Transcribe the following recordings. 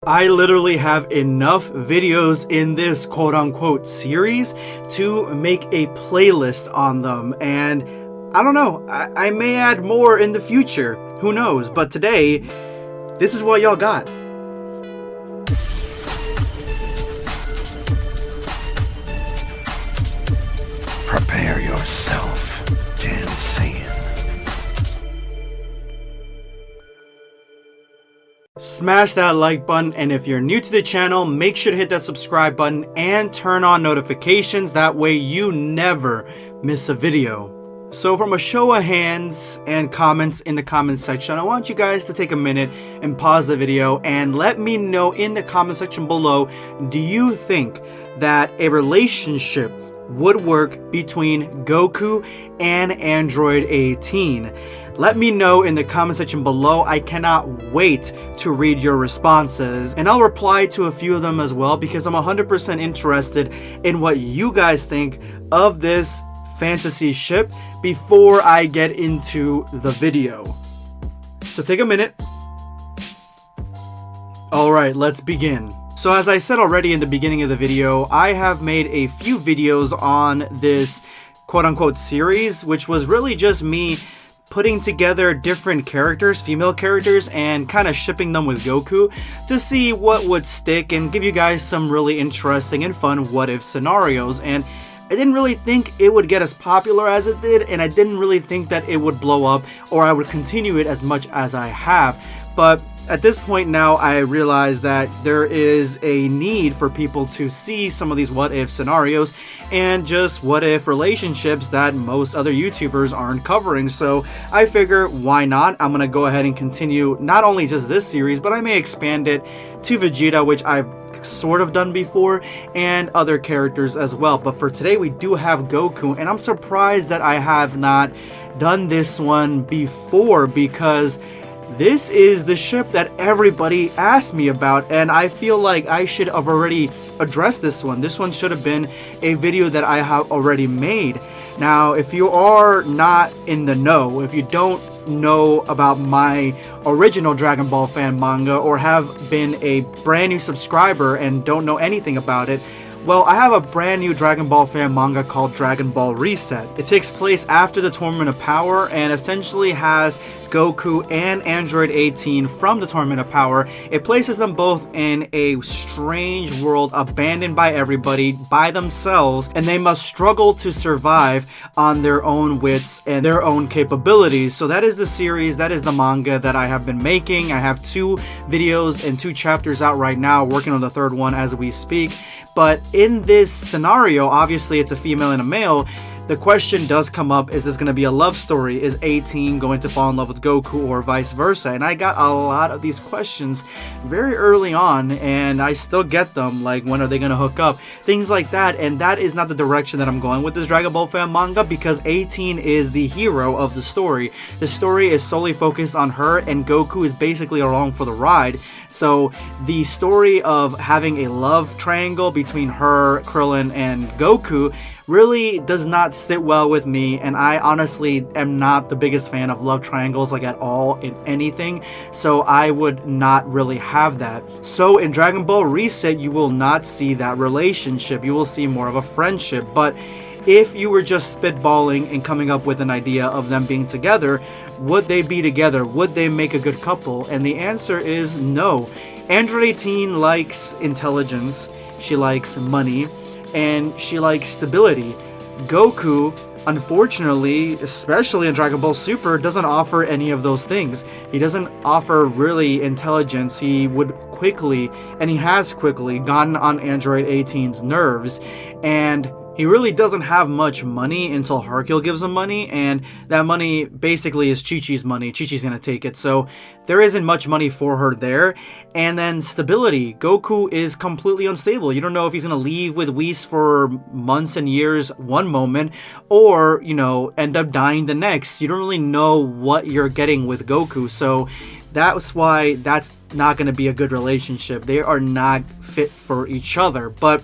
I literally have enough videos in this quote-unquote series to make a playlist on them, and I don't know, I may add more in the future, who knows, but today, this is what y'all got. Prepare yourself, Dan Saiyan. Smash that like button, and if you're new to the channel, make sure to hit that subscribe button and turn on notifications, that way you never miss a video. So from a show of hands and comments in the comment section, I want you guys to take a minute and pause the video and let me know in the comment section below, do you think that a relationship would work between Goku and Android 18? Let me know in the comment section below. I cannot wait to read your responses, and I'll reply to a few of them as well because I'm 100% interested in what you guys think of this fantasy ship before I get into the video. So take a minute. Alright, let's begin. So as I said already in the beginning of the video, I have made a few videos on this quote-unquote series, which was really just me putting together different characters, female characters, and kind of shipping them with Goku to see what would stick and give you guys some really interesting and fun what-if scenarios. And I didn't really think it would get as popular as it did, and I didn't really think that it would blow up or I would continue it as much as I have. But at this point now, I realize that there is a need for people to see some of these what-if scenarios and just what-if relationships that most other YouTubers aren't covering. So I figure, why not? I'm going to go ahead and continue not only just this series, but I may expand it to Vegeta, which I've sort of done before, and other characters as well. But for today, we do have Goku, and I'm surprised that I have not done this one before because this is the ship that everybody asked me about, and I feel like I should have already addressed this one. This one should have been a video that I have already made. Now, if you are not in the know, if you don't know about my original Dragon Ball fan manga or have been a brand new subscriber and don't know anything about it, well, I have a brand new Dragon Ball fan manga called Dragon Ball Reset. It takes place after the Tournament of Power and essentially has Goku and Android 18 from the Tournament of Power. It places them both in a strange world abandoned by everybody, by themselves, and they must struggle to survive on their own wits and their own capabilities. So that is the series, that is the manga that I have been making. I have 2 videos and 2 chapters out right now, working on the 3rd one as we speak. But in this scenario, obviously it's a female and a male. The question does come up, is this going to be a love story? Is 18 going to fall in love with Goku or vice versa? And I got a lot of these questions very early on, and I still get them, like when are they going to hook up? Things like that, and that is not the direction that I'm going with this Dragon Ball fan manga because 18 is the hero of the story. The story is solely focused on her, and Goku is basically along for the ride. So the story of having a love triangle between her, Krillin, and Goku really does not sit well with me, and I honestly am not the biggest fan of love triangles like at all in anything, so I would not really have that. So in Dragon Ball Reset, you will not see that relationship, you will see more of a friendship. But if you were just spitballing and coming up with an idea of them being together, would they be together? Would they make a good couple? And the answer is no. Android 18 likes intelligence, she likes money, and she likes stability. Goku, unfortunately, especially in Dragon Ball Super, doesn't offer any of those things. He doesn't offer really intelligence. He would quickly, and he has quickly, gotten on Android 18's nerves, and he really doesn't have much money until Hercule gives him money, and that money basically is Chi-Chi's money. Chi-Chi's gonna take it, so there isn't much money for her there. And then stability. Goku is completely unstable. You don't know if he's gonna leave with Whis for months and years one moment, or, you know, end up dying the next. You don't really know what you're getting with Goku, so that's why that's not gonna be a good relationship. They are not fit for each other. But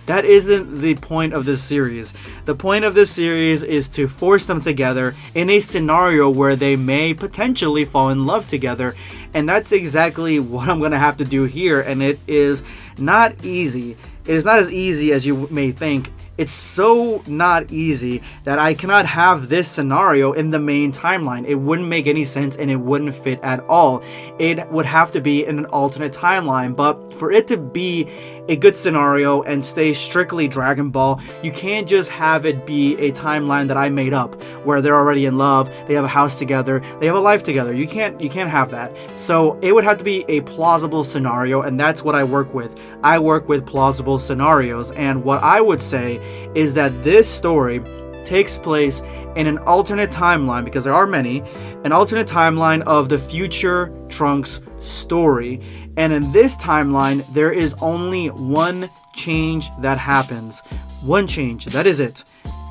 That isn't the point of this series. The point of this series is to force them together in a scenario where they may potentially fall in love together. And that's exactly what I'm going to have to do here. And it is not easy. It is not as easy as you may think. It's so not easy that I cannot have this scenario in the main timeline. It wouldn't make any sense and it wouldn't fit at all. It would have to be in an alternate timeline, but for it to be a good scenario and stay strictly Dragon Ball, you can't just have it be a timeline that I made up where they're already in love, they have a house together, they have a life together. You can't have that. So it would have to be a plausible scenario, and that's what I work with. I work with plausible scenarios, and what I would say is that this story takes place in an alternate timeline, because there are many, an alternate timeline of the future Trunks story. And in this timeline, there is only one change that happens. One change, that is it.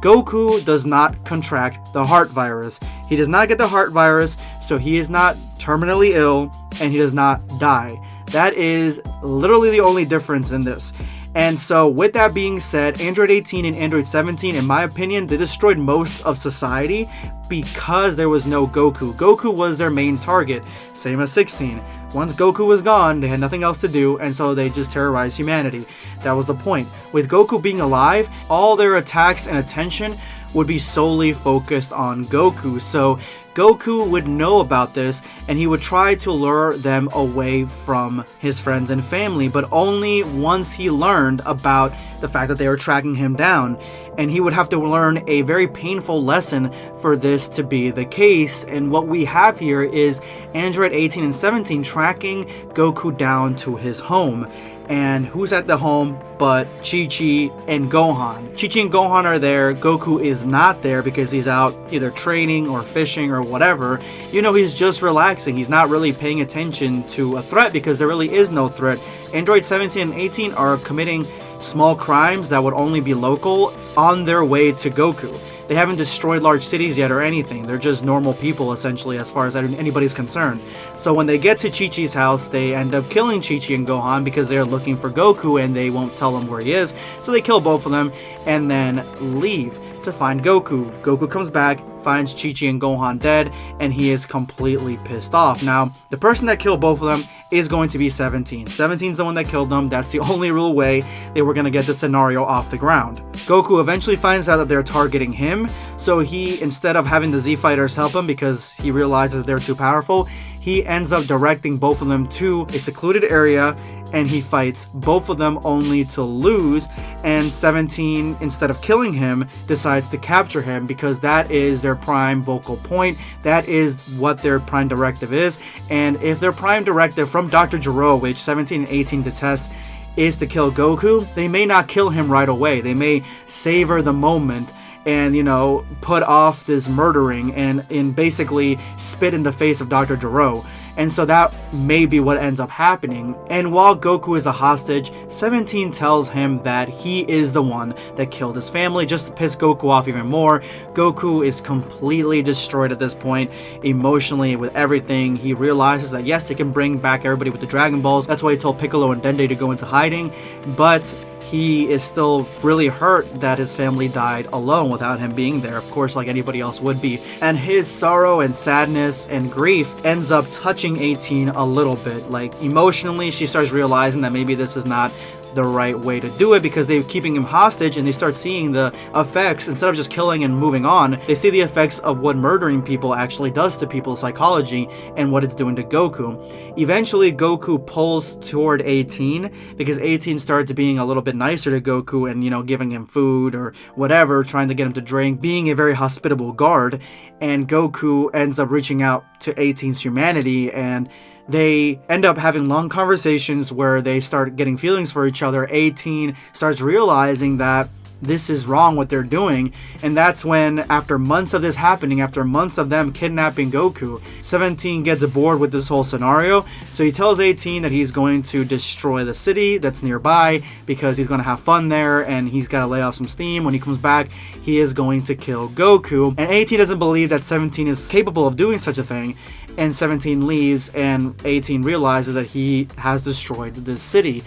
Goku does not contract the heart virus. He does not get the heart virus, so he is not terminally ill, and he does not die. That is literally the only difference in this. And so with that being said, Android 18 and Android 17, in my opinion, they destroyed most of society because there was no Goku. Goku was their main target, same as 16. Once Goku was gone, they had nothing else to do, and so they just terrorized humanity. That was the point. With Goku being alive, all their attacks and attention would be solely focused on Goku. So Goku would know about this, and he would try to lure them away from his friends and family, but only once he learned about the fact that they were tracking him down. And he would have to learn a very painful lesson for this to be the case. And what we have here is Android 18 and 17 tracking Goku down to his home. And who's at the home but Chi-Chi and Gohan? Chi-Chi and Gohan are there. Goku is not there because he's out either training or fishing or whatever. You know, he's just relaxing. He's not really paying attention to a threat because there really is no threat. Android 17 and 18 are committing small crimes that would only be local on their way to Goku. They haven't destroyed large cities yet or anything. They're just normal people, essentially, as far as anybody's concerned. So when they get to Chi-Chi's house, they end up killing Chi-Chi and Gohan because they're looking for Goku and they won't tell them where he is. So they kill both of them and then leave to find Goku. Goku comes back, finds Chi-Chi and Gohan dead, and he is completely pissed off. Now, the person that killed both of them is going to be 17. 17's the one that killed them. That's the only real way they were going to get the scenario off the ground. Goku eventually finds out that they're targeting him, so he, instead of having the Z Fighters help him because he realizes that they're too powerful, he ends up directing both of them to a secluded area, and he fights both of them only to lose. And 17, instead of killing him, decides to capture him because that is their prime vocal point. That is what their prime directive is. And if their prime directive from Dr. Gero, which 17 and 18 detest, is to kill Goku, they may not kill him right away. They may savor the moment and, you know, put off this murdering and basically spit in the face of Dr. Gero. And so that may be what ends up happening. And while Goku is a hostage, 17 tells him that he is the one that killed his family, just to piss Goku off even more. Goku is completely destroyed at this point, emotionally, with everything. He realizes that yes, he can bring back everybody with the Dragon Balls. That's why he told Piccolo and Dende to go into hiding. But he is still really hurt that his family died alone without him being there, of course, like anybody else would be. And his sorrow and sadness and grief ends up touching 18 a little bit. Like, emotionally, she starts realizing that maybe this is not the right way to do it because they're keeping him hostage, and they start seeing the effects. Instead of just killing and moving on, they see the effects of what murdering people actually does to people's psychology and what it's doing to Goku. Eventually, Goku pulls toward 18 because 18 starts being a little bit nicer to Goku and, you know, giving him food or whatever, trying to get him to drink, being a very hospitable guard. And Goku ends up reaching out to 18's humanity, and they end up having long conversations where they start getting feelings for each other. 18 starts realizing that this is wrong what they're doing, and that's when, after months of this happening, after months of them kidnapping Goku, 17 gets aboard with this whole scenario. So he tells 18 that he's going to destroy the city that's nearby because he's going to have fun there and he's got to lay off some steam. When he comes back, he is going to kill Goku, and 18 doesn't believe that 17 is capable of doing such a thing. And 17 leaves, and 18 realizes that he has destroyed this city.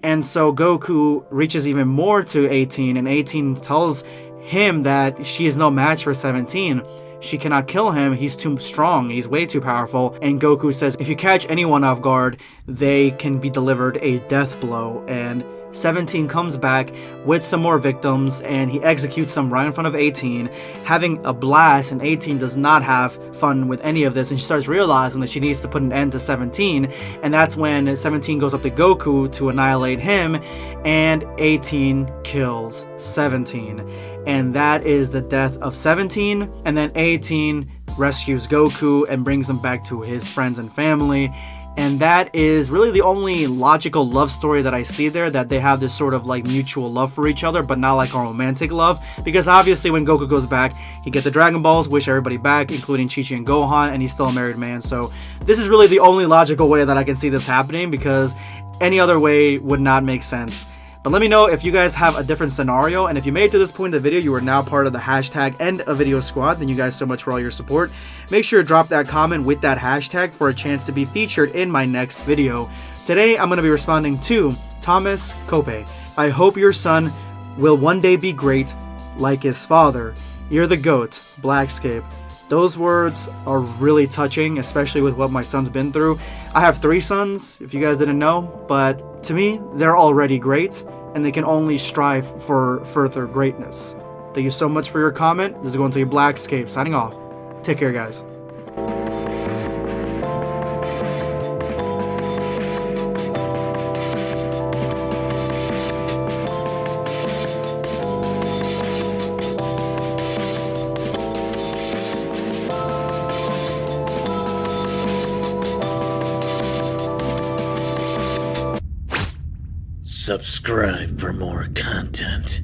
And so Goku reaches even more to 18, and 18 tells him that she is no match for 17. She cannot kill him, he's too strong, he's way too powerful. And Goku says if you catch anyone off guard, they can be delivered a death blow. And 17 comes back with some more victims, and he executes them right in front of 18, having a blast. And 18 does not have fun with any of this, and she starts realizing that she needs to put an end to 17. And that's when 17 goes up to Goku to annihilate him, and 18 kills 17. And that is the death of 17. And then 18 rescues Goku and brings him back to his friends and family. And that is really the only logical love story that I see there, that they have this sort of like mutual love for each other, but not like a romantic love. Because obviously when Goku goes back, he gets the Dragon Balls, wish everybody back, including Chi-Chi and Gohan, and he's still a married man. So this is really the only logical way that I can see this happening, because any other way would not make sense. But let me know if you guys have a different scenario, and if you made it to this point in the video, you are now part of the hashtag End a Video Squad. Thank you guys so much for all your support. Make sure to drop that comment with that hashtag for a chance to be featured in my next video. Today, I'm going to be responding to Thomas Kope. I hope your son will one day be great like his father. You're the GOAT, BlackScape. Those words are really touching, especially with what my son's been through. I have 3 sons, if you guys didn't know, but to me, they're already great, and they can only strive for further greatness. Thank you so much for your comment. This is going to be BlackScape signing off. Take care, guys. Subscribe for more content.